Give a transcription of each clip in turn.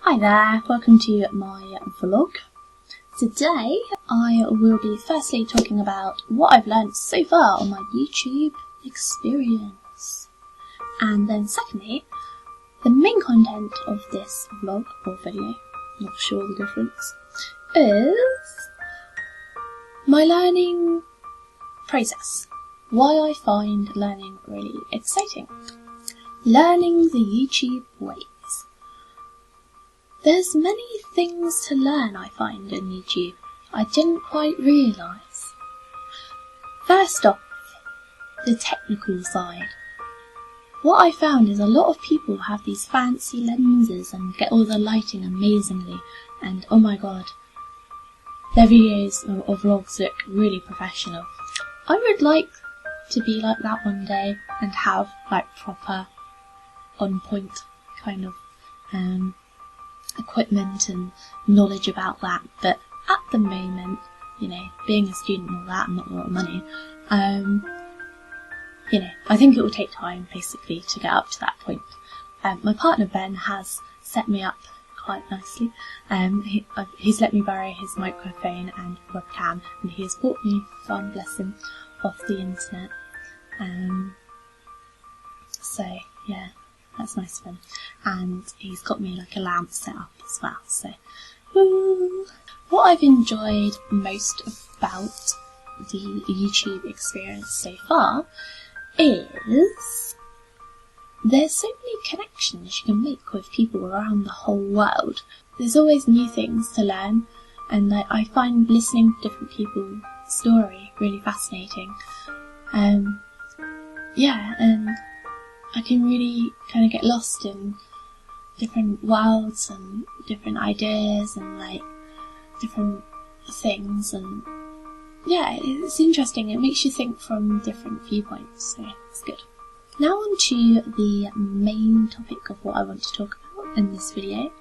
Hi there, welcome to my vlog. Today I will be firstly talking about what I've learned so far on my YouTube experience. And then secondly, the main content of this vlog or video, not sure the difference, is my learning process. Why I find learning really exciting. Learning the YouTube ways. There's many things to learn, I find, on YouTube I didn't quite realise. First off, the technical side. What I found is a lot of people have these fancy lenses and get all the lighting amazingly, and oh my god, their videos or vlogs look really professional. I would like to be like that one day and have like proper on point kind of equipment and knowledge about that, but at the moment, you know, being a student and all that, and not a lot of money, you know, I think it will take time basically to get up to that point. My partner Ben has set me up quite nicely. He's let me borrow his microphone and webcam, and he has bought me, God bless him, off the internet. So yeah, that's nice of him. And he's got me like a lamp set up as well, so woo. What I've enjoyed most about the YouTube experience so far is there's so many connections you can make with people around the whole world. There's always new things to learn, and I find listening to different people's story really fascinating. Yeah, and I can really kind of get lost in different worlds and different ideas and like different things, and yeah, it's interesting. It makes you think from different viewpoints, so it's good. Now on to the main topic of what I want to talk about in this video,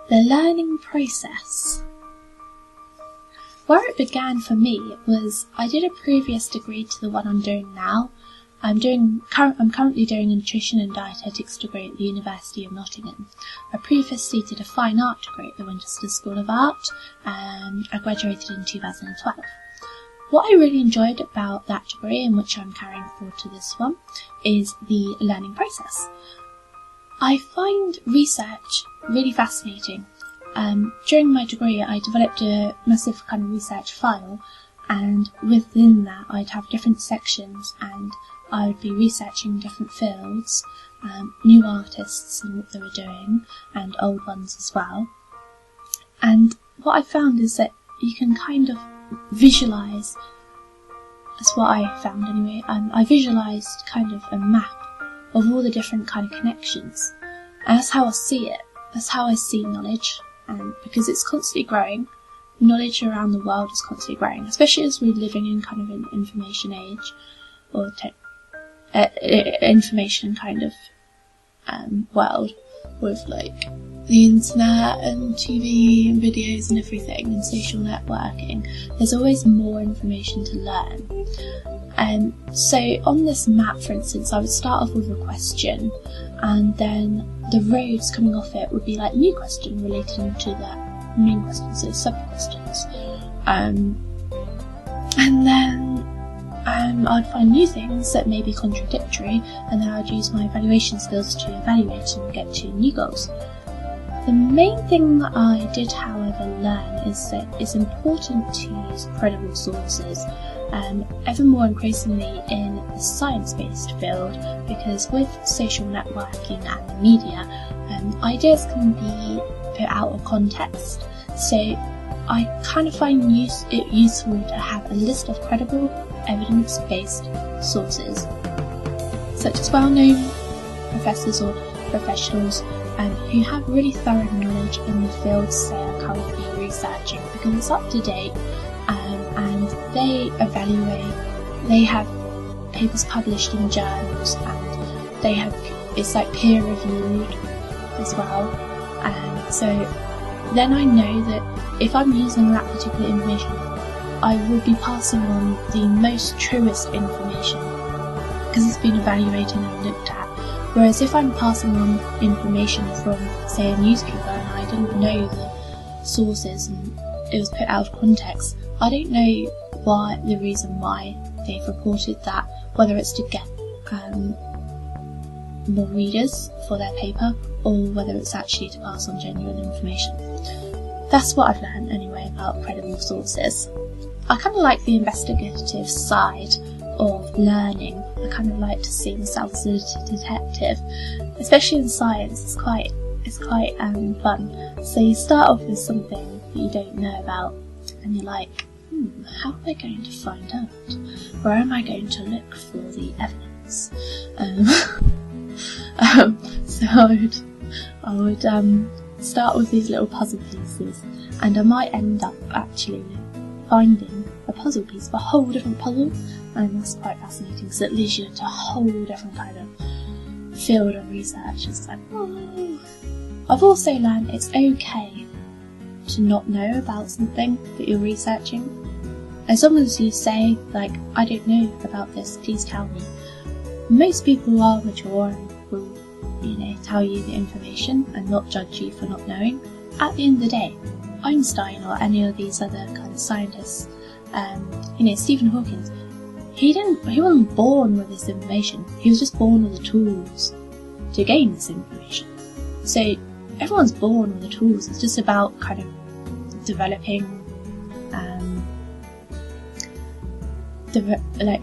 the learning process. Where it began for me was I did a previous degree to the one I'm doing now. I'm currently doing a nutrition and dietetics degree at the University of Nottingham. I previously did a fine art degree at the Winchester School of Art, and I graduated in 2012. What I really enjoyed about that degree, and which I'm carrying forward to this one, is the learning process. I find research really fascinating. During my degree I developed a massive kind of research file, and within that I'd have different sections, and I would be researching different fields, new artists and what they were doing, and old ones as well. And what I found is that you can kind of visualise, that's what I found anyway, I visualised kind of a map of all the different kind of connections, and that's how I see it, that's how I see knowledge, because it's constantly growing. Knowledge around the world is constantly growing, especially as we're living in kind of an information age, or information kind of world, with like the internet and TV and videos and everything and social networking. There's always more information to learn. So on this map, for instance, I would start off with a question, and then the roads coming off it would be like a new question relating to that main questions, so sub-questions. And then I'd find new things that may be contradictory, and then I'd use my evaluation skills to evaluate and get to new goals. The main thing that I did, however, learn is that it's important to use credible sources, ever more increasingly in the science-based field, because with social networking and the media, ideas can be put out of context, so I kind of find it useful to have a list of credible, evidence-based sources, such as well-known professors or professionals who have really thorough knowledge in the fields they are currently researching, because it's up to date, and they evaluate, they have papers published in journals, and it's like peer reviewed as well. So then I know that if I'm using that particular information, I will be passing on the most truest information, because it's been evaluated and looked at. Whereas if I'm passing on information from, say, a newspaper and I didn't know the sources and it was put out of context, I don't know the reason why they've reported that, whether it's to get more readers for their paper or whether it's actually to pass on genuine information. That's what I've learned anyway about credible sources. I kind of like the investigative side of learning. I kind of like to see myself as a detective, especially in science. It's quite fun. So you start off with something that you don't know about, and you're like, how am I going to find out? Where am I going to look for the evidence? So I would start with these little puzzle pieces, and I might end up actually finding a puzzle piece of a whole different puzzle, and that's quite fascinating because it leads you into a whole different kind of field of research. It's like, oh. I've also learned it's okay to not know about something that you're researching. As long as you say, like, I don't know about this, please tell me. Most people are mature and will, tell you the information and not judge you for not knowing. At the end of the day, Einstein or any of these other kind of scientists, Stephen Hawking, he wasn't born with this information. He was just born with the tools to gain this information. So everyone's born with the tools. It's just about kind of developing,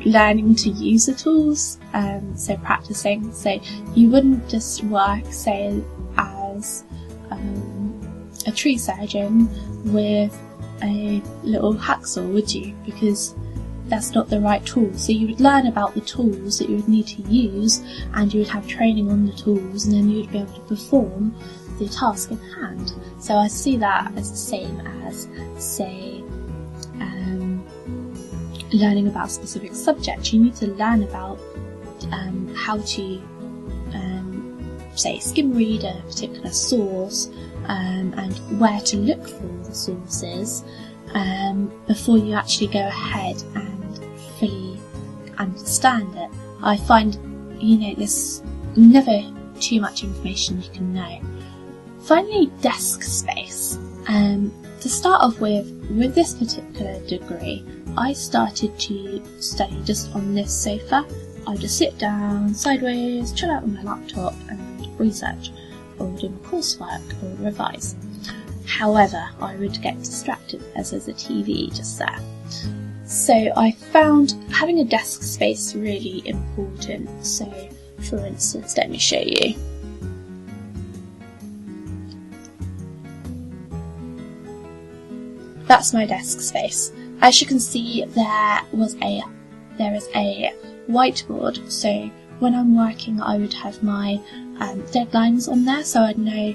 learning to use the tools. So practicing. So you wouldn't just work, say, as a tree surgeon with a little hacksaw, would you? Because that's not the right tool. So you would learn about the tools that you would need to use, and you would have training on the tools, and then you would be able to perform the task in hand. So I see that as the same as, say, learning about a specific subject. You need to learn about how to, say, skim read a particular source, and where to look for the sources before you actually go ahead and fully understand it. I find, there's never too much information you can know. Finally, desk space. To start off with this particular degree, I started to study just on this sofa. I just sit down sideways, chill out on my laptop and research, or do my coursework or revise. However, I would get distracted as there's a TV just there. So I found having a desk space really important. So, for instance, let me show you. That's my desk space. As you can see, there is a whiteboard. So when I'm working, I would have my deadlines on there, so I'd know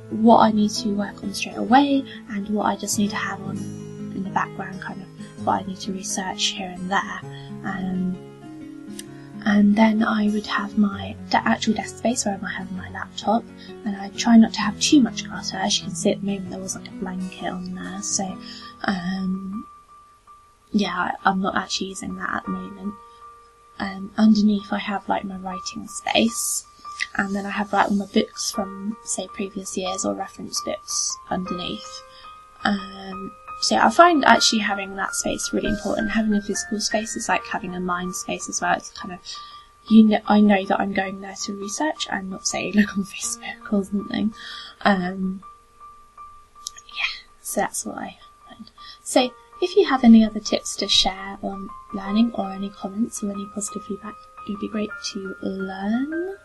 what I need to work on straight away and what I just need to have on in the background, kind of what I need to research here and there. And then I would have my actual desk space where I might have my laptop, and I try not to have too much clutter. As you can see at the moment, there was like a blanket on there, so I'm not actually using that at the moment. Underneath I have like my writing space, and then I have like all my books from, say, previous years or reference books underneath. So I find actually having that space really important. Having a physical space is like having a mind space as well. It's kind of, I know that I'm going there to research and not, say, look on Facebook or something. So that's what I find. So if you have any other tips to share on learning, or any comments or any positive feedback, it would be great to learn.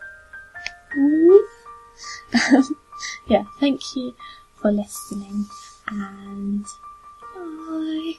Thank you for listening, and bye.